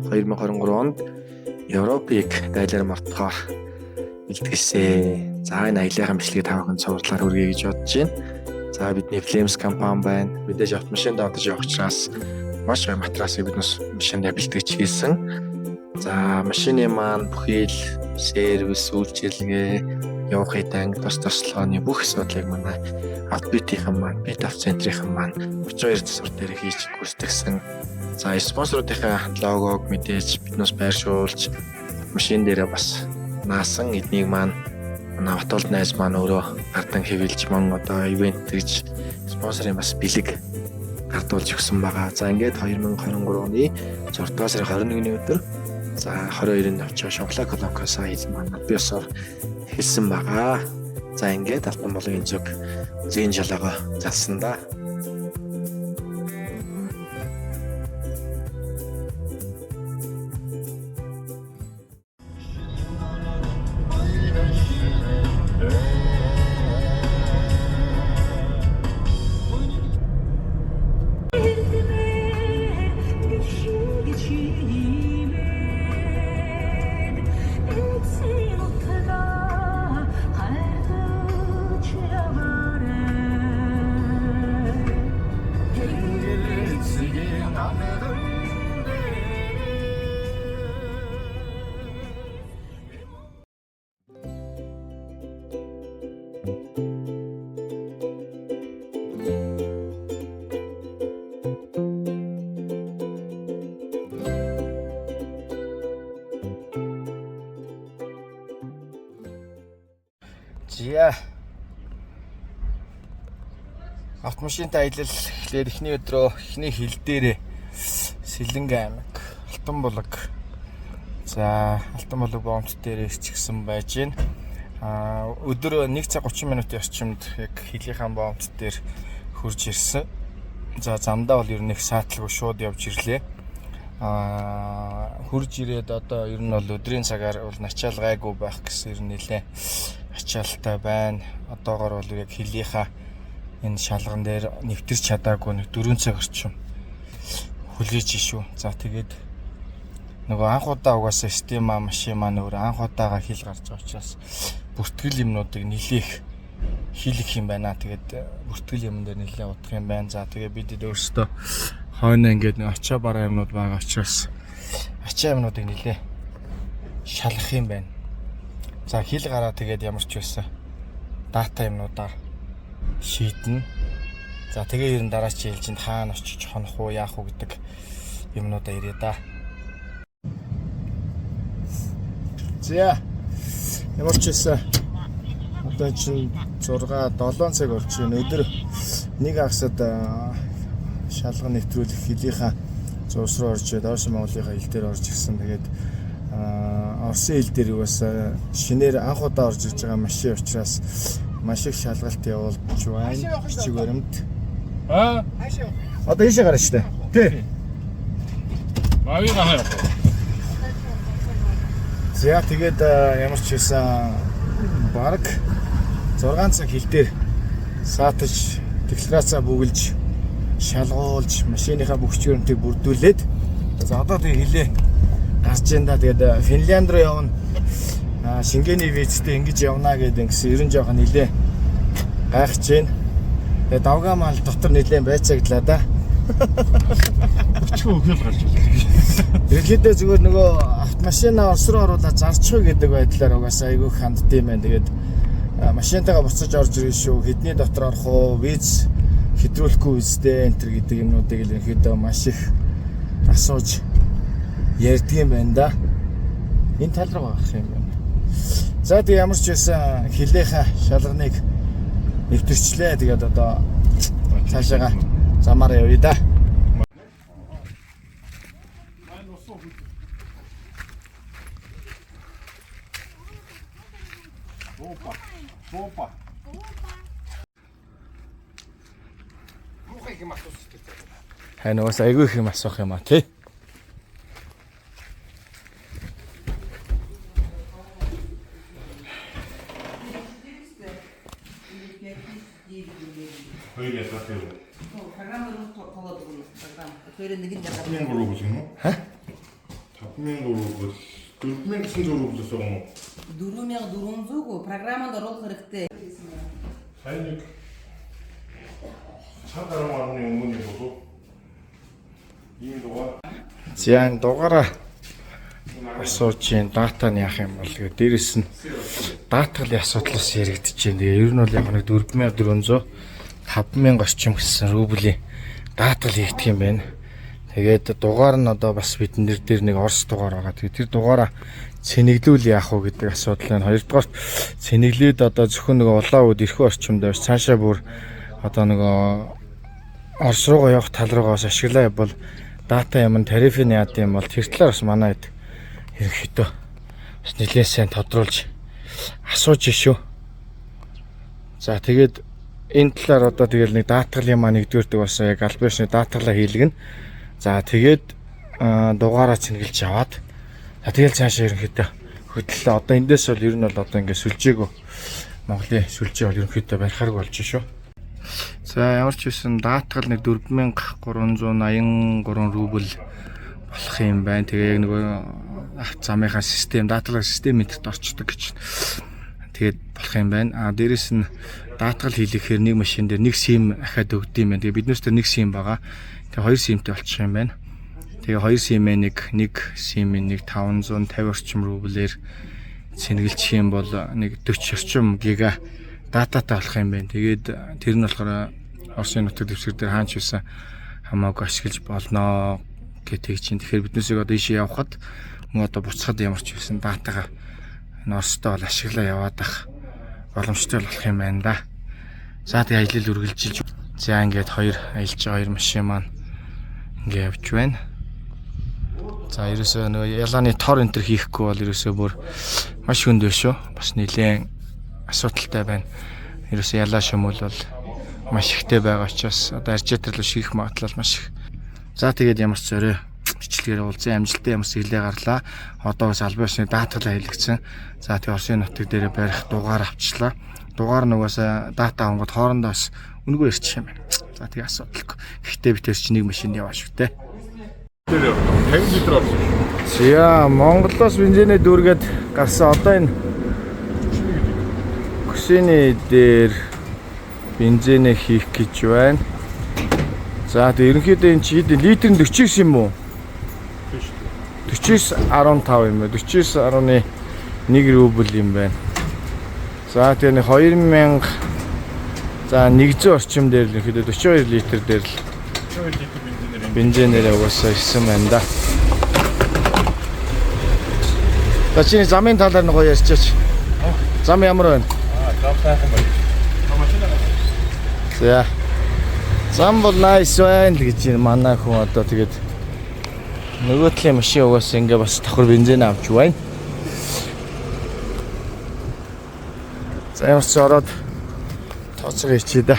2023 онд Европыг дайлаар мартахаар бэлтгэлсэн. За энэ аяллахын бичлэгийг тавхан цувралаар хүргэе гэж бодож байна. За бидний Flames компани байна. Мэдээж автомашин донтож явах учраас маш их материалыг бид машинд бэлтгэж хийсэн. За машины маань бүхий л сервис, үйлчилгээ, явахын танк, тослооны бүх асуудлыг манай Автбитийн маань, Битав центрийн маань 32 засвар дээр хийж гүйцэтгэсэн. За спонсоруудынхаа логог мэдээж биднээс байршуулж машин дээрээ бас наасан эднийг маань манай Батолд найз маань өөрөө гардан хэвлж мөн одоо ивент гэж спонсорын бас бэлэг гардуулж өгсөн байгаа. За ингээд 2023 оны 6 дугаар сарын 21-ний өдөр за 22-нд очиж Шонхла Колонкоос хийж маань би осоор хэлсэн байгаа. За ингээд алтан болгоны зүг зэн жалаага залсан да. Зя автомашинтай аялал эхлээд эхний өдрөө эхний хил дээрээ Сэлэнгэ аймаг Алтан булаг. За Алтан булаг боомт дээр ирчихсэн байж байна. Өдөр 1 цаг 30 минутын орчимд яг хилийнхэн боомт дээр хурж ирсэн. За замдаа бол ер нь их саатлгүй шууд явж ирлээ. Хурж ирээд одоо ер нь бол өдрийн цагаар бол начаал гайгүй байх гэсэн ер нь нэлээ ачаалтай байна. Одоогоор бол яг хилийнхаа энэ шалган дээр нэвтэрч чадаагүй 4 цаг орчим хүлээж шүү. За тэгээд нөгөө анх удаа угаасаа система машин маань өөр анх удаага хил гарч байгаа учраас бүртгэл юмнуудыг нэлээх хийх юм байна. Тэгээд бүртгэл юм дээр нэлээ утгах юм байна. За тэгээд бид өөрсдөө хойно ингээд нэг ачаа бараа юмнууд байгаа учраас ачаа юмнуудыг нэлээ шалгах юм байна. За хил гараа тэгээд ямар ч байсан дата юмнуудаар шийднэ. За тэгээ ер нь дараа чи ээлжинд хаана очиж хонох уу яах уу гэдэг юмнуудаа ирээ да. За ямар ч байсан одоо чинь 6-7 цаг болж байна. Өдөр нэг хагасад шалган нэвтрүүлэх хилийнхаа зуус руу орж доош Монголынхаа хил дээр орж ирсэн. Тэгээд Оросын хил дээр бас шинээр анх удаа орж ирж байгаа машин учраас маш их шалгалт явуулж байна. Бичиг баримт. Одоо ийшээ гараа штэ. Тий. Мавига хаяа. За тэгээд ямар ч байсан баг 6 цаг хил дээр саатаж декларацаа бүгэлж шалгуулж машиныхаа бүх чиглэлийг бүрдүүлээд за одоо тэгээ хилээ гарч ин да. Тэгээд Финлянд руу явна. Шингээний визтэй ингэж явна гэдэг ингэсэн ерөн жоохон нилээ гайхаж байна. Тэгээд давгаа мал дотор нилээ байцааглаа да. Өчгөө өгөөл гарч ирлээ. Ерөнхийдөө зүгээр нөгөө автомашинаа орс руу оруулаад зарчих гэдэг байдлаар угаасаа айгүй ханддсан байна. Тэгээд машинтайгаа буцаж орж ирэх шүү. Хэдний дотор орох уу, виз хэтрүүлэхгүй үстэй энтер гэдэг юмнуудыг л ерөнхийдөө маш их асууж ярьдаг юм байна да. Энэ тал руу гарах юм байна. За тэг ямар ч байсан хилийнхаа шалганыг нэвтэрчлээ. Тэгээд одоо цаашаага замаар явъя да. Опа. Хань уус айгүй их юм асуух юм а тий. Ха? 5000 рубль. 4900 рубль байгаа юм уу? 4400 программанд оруулах хэрэгтэй. Сайн нэг цаг гаруйны өмнө болов. Ийм дугаар. Зян дугаараа асууж чинь датаны яах юм бол тэгээд дээрэс нь даатгалын асуудлаас яригдчихээн. Тэгээ ер нь бол яг нэг 4400 5000 орчим гэсэн рублийн даатгал хийгдэх юм байна. Тэгээд дугаар нь одоо бас бидэн дээр нэг Орос дугаар байгаа. Тэгээд тэр дугаараа цэнэглүүл яах вэ гэдэг асуудал байна. Хоёрдугаар цэнэглээд одоо зөвхөн нэг улаан үд эрхүү орчимд байж цаашаа бүр одоо нэг Орос руугаа явах тал руугаас ашиглаа бол дата юм тарифын яад юм бол тэр талаар бас манайд ерөнхийдөө бас нэлээд сайн тодруулж асууж шүү. За тэгээд энэ талаар одоо тэгэл нэг даатгалын маань нэгдүгээрдэг бас яг албаашны даатгалаа хийлгэн. За тэгээд дугаараа цэнгэлж аваад тэгэл цаашаа ерөнхийдөө хөдлөлөө одоо эндээс бол ер нь бол одоо ингээд сүлжээгөө Монголын сүлжээ бол ерөнхийдөө барихаарг болж шүү. За ямар ч байсан даатгал нэг 4383 рубль болох юм байна. Тэгээ яг нөгөө замынхаа систем даатгалын систем энтерт орчдөг гэж. Тэгээд болох юм байна. Дээрэс нь даатгал хийлгэхээр нэг машин дээр нэг сим ахаад өгд юм байна. Тэгээ биднээс тэр нэг сим байгаа. Тэгээ хоёр симтэй болчих юм байна. Тэгээ хоёр симээ нэг симийн нэг 550 орчим рублээр цэнгэлчих юм бол нэг 40 орчим гига дататай болох юм байна. Тэгээд тэр нь болохоор Оросын нутаг дэвсгэр дээр хаач байсан хамаагүй ашиглаж болноо гэдэг чинь. Тэгэхээр биднээсээ одоо ийшээ явхад мөн одоо буцахад ямар ч байсан датагаа Оростой бол ашиглаа яваад ах боломжтой болох юм байна да. За тэгээ аялал үргэлжилж. За ингээд хоёр аялж байгаа хоёр машин маань ингээд явж байна. За ерөөсөө нөгөө ялааны тор энтер хийхгүй бол ерөөсөө бүр маш хүнд байна шүү. Бас нэлээд асуудалтай байна. Ерөөсөө ялаа шөмөл бол маш ихтэй байгаа учраас одоо аржиатрал шийх магадлал маш их. За тэгээд ямар ч зөрөө бичлэгээр уулзсан амжилттай ямар ч хэлээ гарлаа. Одоо бас албаашны даатгалаа хийлгэсэн. За тэгээд Оросын нутаг дээр барих дугаар авчлаа. Дугаар нугасаа дата хонгод хоорондоо бас үнэгүй ирчих юм байна. За тэгээд асуудалгүй. Гэхдээ би тэр чинь нэг машин яваа шүү дээ. Тэр 50 литр орсон. За Монголоос бензинээ дүүргээд гарсан одоо энэ Кусины дээр бензинээ хийх гэж байна. За тэгээд ерөнхийдөө энэ чи литр нь 49 юм уу? 49.15 юм байна. 49.1 рубль юм байна. За тэгээд 2000 за 100 орчим дээр л ерөнхийдөө 42 литр дээр л 42 литр бензинээр угаасаа ирсэн байна да. За чиний замын талаар нэг гоё ярьчаач. Зам ямар байна? зам сайхан байна. За. Зам бол nice байна л гэж манай хүн одоо тэгээд нөгөө талын машин угаасаа ингээ бас давхар бензин авч байна. За ямар ч ороод тооцоо хийчээ да.